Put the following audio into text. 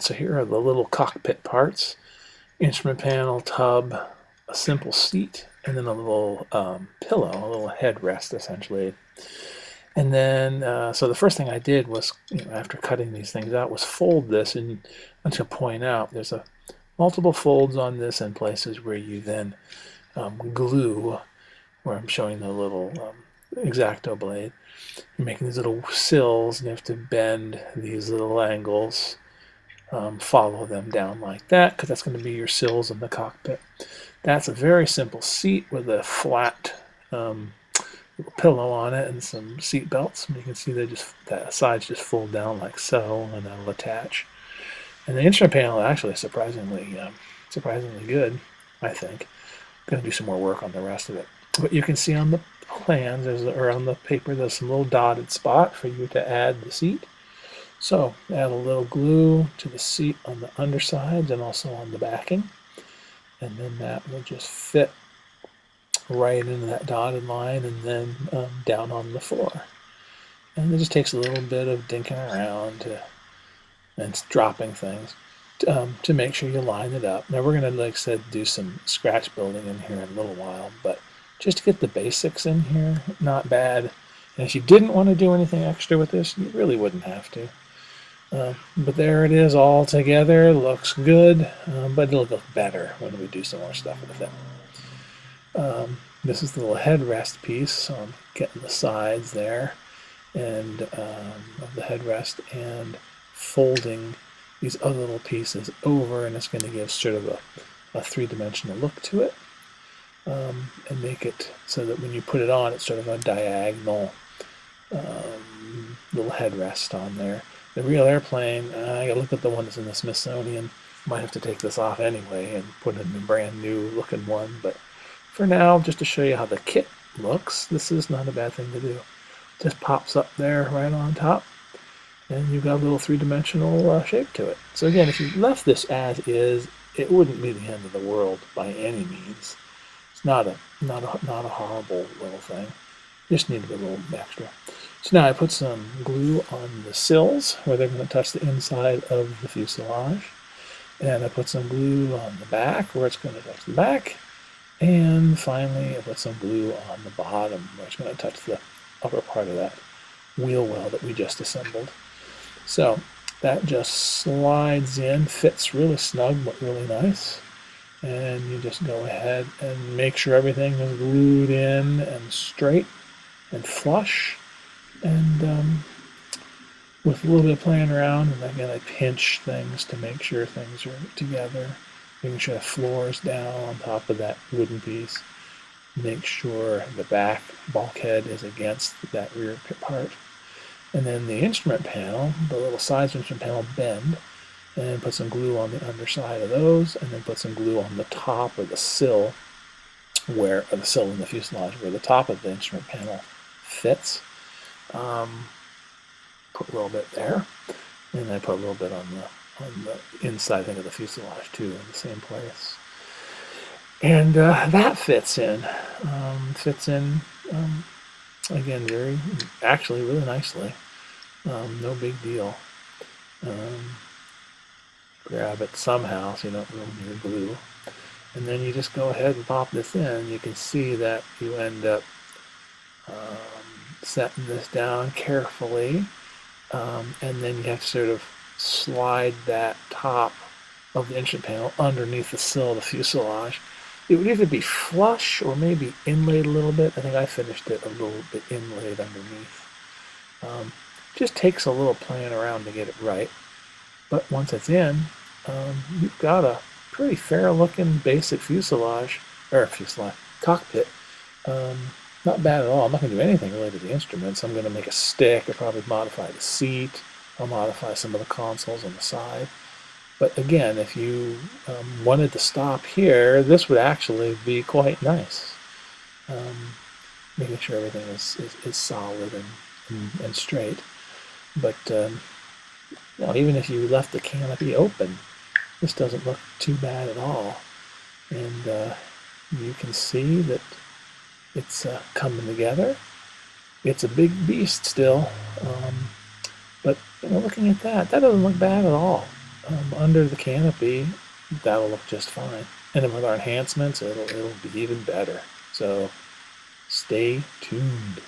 so here are the little cockpit parts: instrument panel, tub, a simple seat, and then a little pillow, a little headrest essentially. And then, so the first thing I did was, after cutting these things out, was fold this. And I'm just going to point out there's multiple folds on this and places where you then glue, where I'm showing the little X-Acto blade. You're making these little sills, and you have to bend these little angles, follow them down like that, because that's going to be your sills in the cockpit. That's a very simple seat with a flat little pillow on it and some seat belts. And you can see that sides just fold down like so, and that'll attach. And the instrument panel actually is surprisingly good, I think. I'm going to do some more work on the rest of it. But you can see on the plans, or on the paper, there's some little dotted spot for you to add the seat. So add a little glue to the seat on the undersides and also on the backing. And then that will just fit right into that dotted line, and then down on the floor. And it just takes a little bit of dinking around and dropping things to make sure you line it up. Now we're going to, like I said, do some scratch building in here in a little while, but just to get the basics in here, not bad. And if you didn't want to do anything extra with this, you really wouldn't have to. But there it is all together. Looks good, but it'll look better when we do some more stuff with it. This is the little headrest piece, so I'm getting the sides there and of the headrest and folding these other little pieces over, and it's going to give sort of a three-dimensional look to it, and make it so that when you put it on, it's sort of a diagonal little headrest on there. The real airplane, I gotta look at the one that's in the Smithsonian. Might have to take this off anyway and put in a brand new looking one, but for now, just to show you how the kit looks, this is not a bad thing to do. Just pops up there right on top, and you've got a little three-dimensional shape to it. So again, if you left this as is, it wouldn't be the end of the world by any means. It's not a horrible little thing. Just need a little extra. So now I put some glue on the sills where they're going to touch the inside of the fuselage, and I put some glue on the back where it's going to touch the back. And finally, I put some glue on the bottom where it's going to touch the upper part of that wheel well that we just assembled. So that just slides in, fits really snug but really nice. And you just go ahead and make sure everything is glued in and straight and flush. And with a little bit of playing around, and again I pinch things to make sure things are together. Making sure the floor is down on top of that wooden piece. Make sure the back bulkhead is against that rear part. And then the instrument panel, the little sides instrument panel, bend, and put some glue on the underside of those, and then put some glue on the top of the sill, or the sill in the fuselage, where the top of the instrument panel fits. Put a little bit there, and I put a little bit on the inside of the fuselage too, in the same place. And that fits in. Again, actually really nicely. No big deal. Grab it somehow so you don't ruin your glue. And then you just go ahead and pop this in. You can see that you end up setting this down carefully. And then you have to sort of slide that top of the instrument panel underneath the sill of the fuselage. It would either be flush or maybe inlaid a little bit. I think I finished it a little bit inlaid underneath. Just takes a little playing around to get it right. But once it's in, you've got a pretty fair looking basic cockpit. Not bad at all. I'm not going to do anything related to the instruments. I'm going to make a stick. I'll probably modify the seat. I'll modify some of the consoles on the side. But again, if you wanted to stop here, this would actually be quite nice. Making sure everything is solid and straight. But even if you left the canopy open, this doesn't look too bad at all. And you can see that it's coming together. It's a big beast still, but looking at that doesn't look bad at all. under the canopy, that'll look just fine. And then with our enhancements, it'll be even better. So stay tuned.